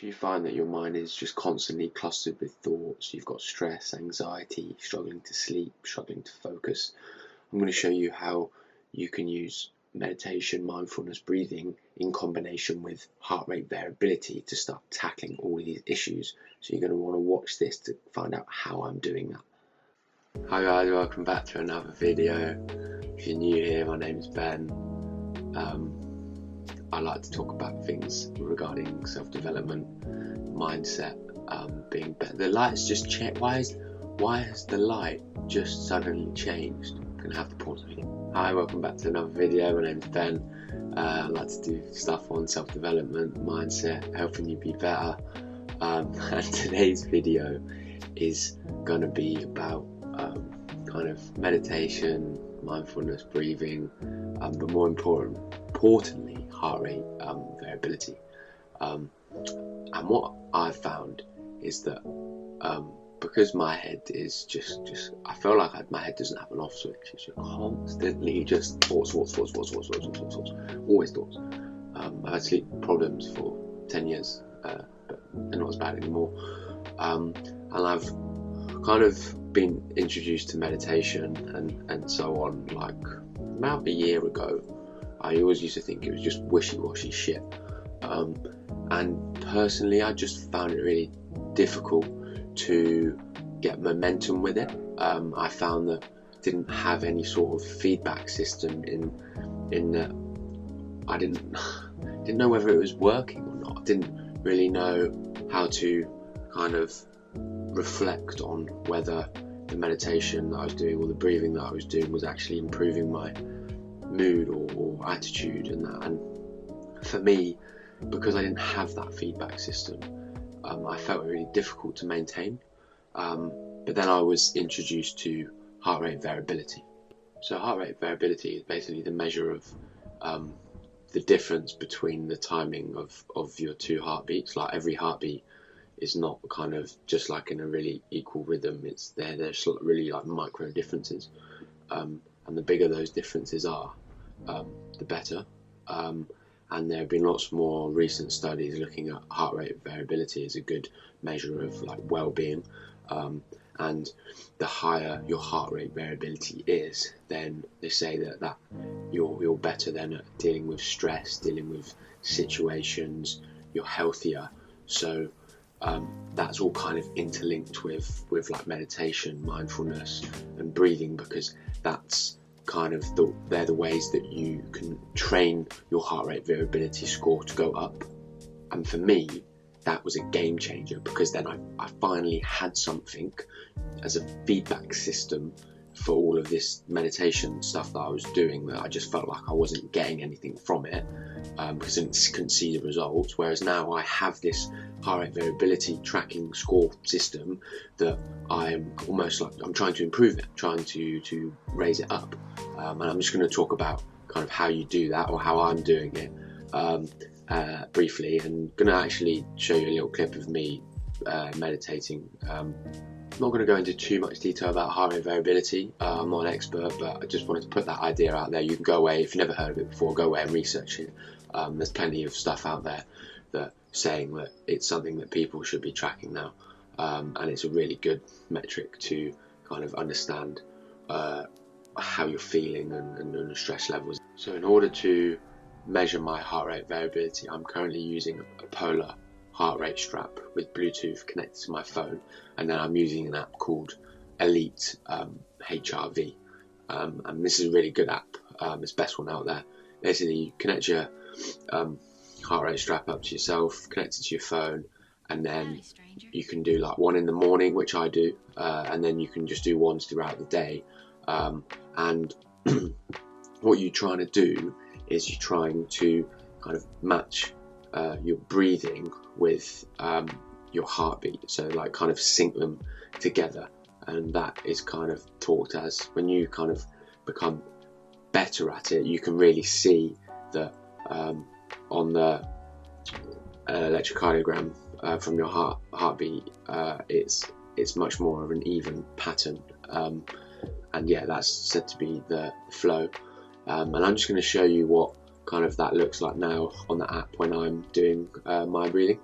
If you find that your mind is just constantly clustered with thoughts, you've got stress, anxiety, struggling to sleep, struggling to focus, I'm going to show you how you can use meditation, mindfulness, breathing in combination with heart rate variability to start tackling all of these issues. So you're going to want to watch this to find out how I'm doing that. Hi guys, welcome back to another video. If you're new here, my name is Ben. I like to talk about things regarding self-development, mindset, being better. The light's just changed. Why has the light just suddenly changed? I'm gonna have to pause the video. Hi, welcome back to another video. My name is Ben. I like to do stuff on self-development, mindset, helping you be better. And today's video is gonna be about kind of meditation, mindfulness, breathing, but more importantly, heart rate variability. And what I've found is that because my head is just I feel like my head doesn't have an off switch. It's just constantly just thoughts, always thoughts. I've had sleep problems for 10 years, but they're not as bad anymore. And I've kind of been introduced to meditation and so on like about a year ago. I always used to think it was just wishy-washy shit, and personally I just found it really difficult to get momentum with it. I found that I didn't have any sort of feedback system in that I didn't know whether it was working or not. I didn't really know how to kind of reflect on whether the meditation that I was doing or the breathing that I was doing was actually improving my mood or attitude and that. And for me, because I didn't have that feedback system, I felt it really difficult to maintain. But then I was introduced to heart rate variability. So heart rate variability is basically the measure of the difference between the timing of your two heartbeats. Like every heartbeat is not kind of just like in a really equal rhythm. There's really like micro differences, and the bigger those differences are, the better. And there have been lots more recent studies looking at heart rate variability as a good measure of like well-being. And the higher your heart rate variability is, then they say that you're better then at dealing with stress, dealing with situations. You're healthier. So that's all kind of interlinked with like meditation, mindfulness, and breathing, because that's kind of they're the ways that you can train your heart rate variability score to go up. And for me, that was a game changer, because then I finally had something as a feedback system for all of this meditation stuff that I was doing, that I just felt like I wasn't getting anything from it, because I couldn't see the results. Whereas now I have this heart rate variability tracking score system that I'm almost like I'm trying to improve it, trying to raise it up. And I'm just going to talk about kind of how you do that, or how I'm doing it briefly, and going to actually show you a little clip of me meditating. I'm not going to go into too much detail about heart rate variability. I'm not an expert, but I just wanted to put that idea out there. You can go away, if you've never heard of it before, go away and research it. There's plenty of stuff out there that saying that it's something that people should be tracking now, and it's a really good metric to kind of understand how you're feeling and the stress levels. So in order to measure my heart rate variability, I'm currently using a polar heart rate strap with Bluetooth connected to my phone, and then I'm using an app called Elite HRV, and this is a really good app. It's the best one out there. Basically, you connect your heart rate strap up to yourself, connect it to your phone, and then you can do like one in the morning, which I do, and then you can just do ones throughout the day. And what you're trying to do is you're trying to kind of match your breathing with your heartbeat, so like kind of sync them together. And that is kind of taught as, when you kind of become better at it, you can really see that on the electrocardiogram from your heartbeat, it's much more of an even pattern, and yeah, that's said to be the flow. And I'm just going to show you what kind of that looks like now on the app when I'm doing my breathing.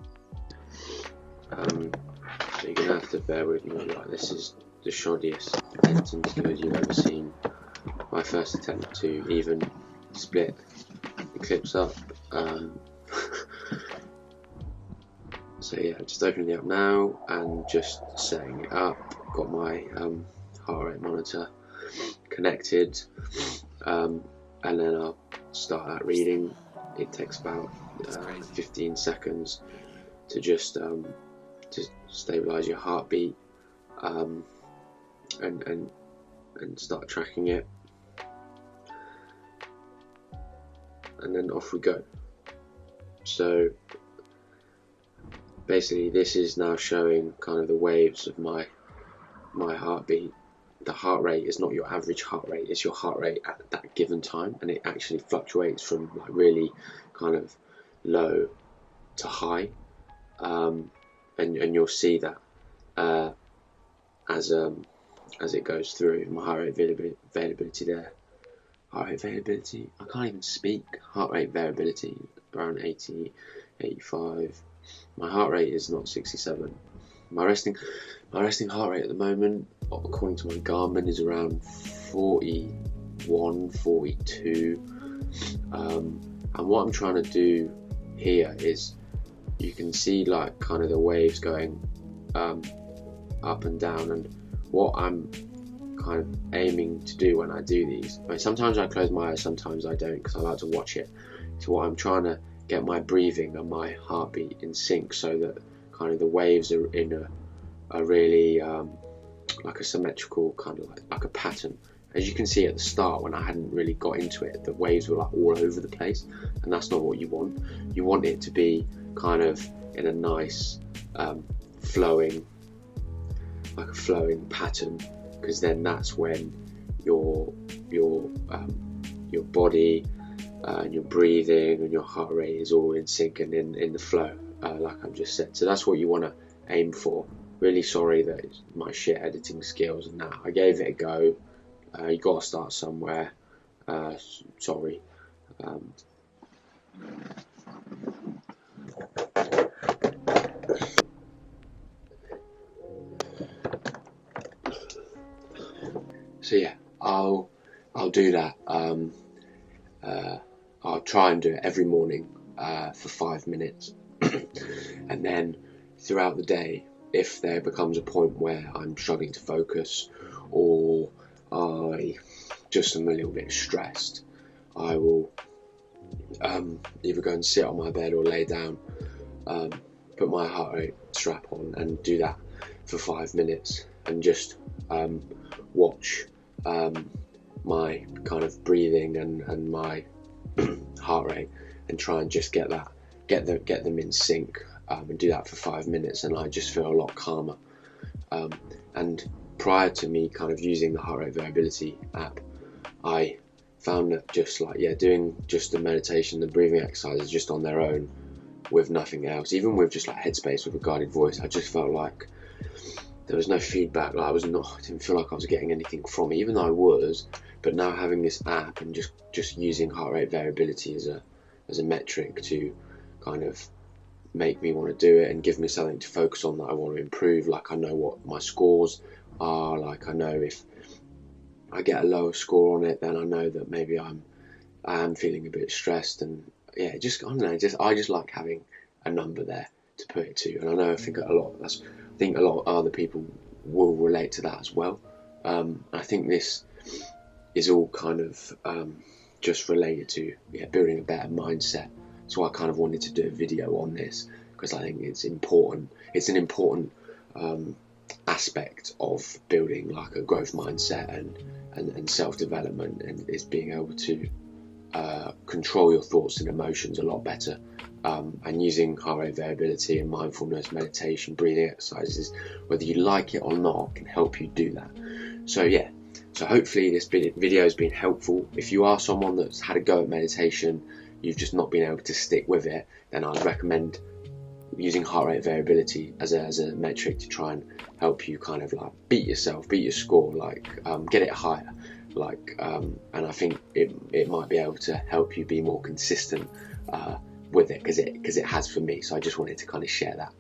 So you're gonna have to bear with me. Like, this is the shoddiest editing skills you've ever seen. My first attempt to even split the clips up. So yeah, just opening it up now and just setting it up. Got my heart rate monitor connected, and then I'll start that reading. It takes about 15 seconds to just to stabilize your heartbeat, and start tracking it, and then off we go. So basically this is now showing kind of the waves of my heartbeat. The heart rate is not your average heart rate, it's your heart rate at that given time, and it actually fluctuates from like really kind of low to high, and you'll see that as it goes through. My heart rate variability there. Heart rate variability, I can't even speak. Heart rate variability around 80, 85. My heart rate is not 67. My resting heart rate at the moment, according to my Garmin, is around 41, 42. And what I'm trying to do here is, you can see like kind of the waves going up and down, and what I'm kind of aiming to do when I do these, I mean, sometimes I close my eyes, sometimes I don't, because I like to watch it. So what I'm trying to get my breathing and my heartbeat in sync, so that kind of the waves are in a really like a symmetrical kind of like a pattern. As you can see at the start, when I hadn't really got into it, the waves were like all over the place, and that's not what you want. You want it to be kind of in a nice flowing pattern, because then that's when your body and your breathing and your heart rate is all in sync and in the flow, like I've just said. So that's what you want to aim for. Really sorry that it's my shit editing skills and that. I gave it a go. You got to start somewhere. Sorry. So yeah, I'll do that. I'll try and do it every morning for 5 minutes, and then throughout the day, if there becomes a point where I'm struggling to focus, or I just am a little bit stressed, I will either go and sit on my bed or lay down, put my heart rate strap on and do that for 5 minutes, and just watch my kind of breathing and my heart rate, and try and just get them in sync, and do that for 5 minutes, and I just feel a lot calmer. And prior to me kind of using the heart rate variability app, I found that just like doing just the meditation, the breathing exercises just on their own with nothing else, even with just like Headspace with a guided voice, I just felt like there was no feedback. Like I didn't feel like I was getting anything from it, even though I was. But now having this app and just using heart rate variability as a metric to kind of make me want to do it and give me something to focus on that I want to improve. Like I know what my scores are. Like I know if I get a lower score on it, then I know that maybe I am feeling a bit stressed. And yeah, I don't know. I just like having a number there to put it to. And I think a lot of other people will relate to that as well. I think this is all kind of just related to building a better mindset. So I kind of wanted to do a video on this because I think it's important. It's an important aspect of building like a growth mindset and self-development, and is being able to control your thoughts and emotions a lot better. And using heart rate variability and mindfulness, meditation, breathing exercises, whether you like it or not, can help you do that. So yeah, so hopefully this video has been helpful. If you are someone that's had a go at meditation, you've just not been able to stick with it, then I'd recommend using heart rate variability as a metric to try and help you kind of like beat your score, like get it higher, like and I think it might be able to help you be more consistent with it, because it has for me. So I just wanted to kind of share that.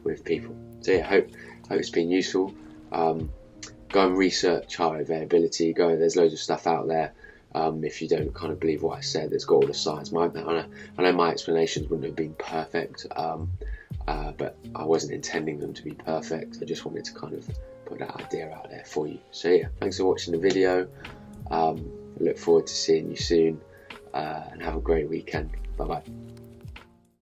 with people. So yeah, hope it's been useful. Go and research high variability. There's loads of stuff out there. If you don't kind of believe what I said, there's got all the science. I know my explanations wouldn't have been perfect, but I wasn't intending them to be perfect. I just wanted to kind of put that idea out there for you. So yeah, thanks for watching the video. I look forward to seeing you soon, and have a great weekend. Bye bye.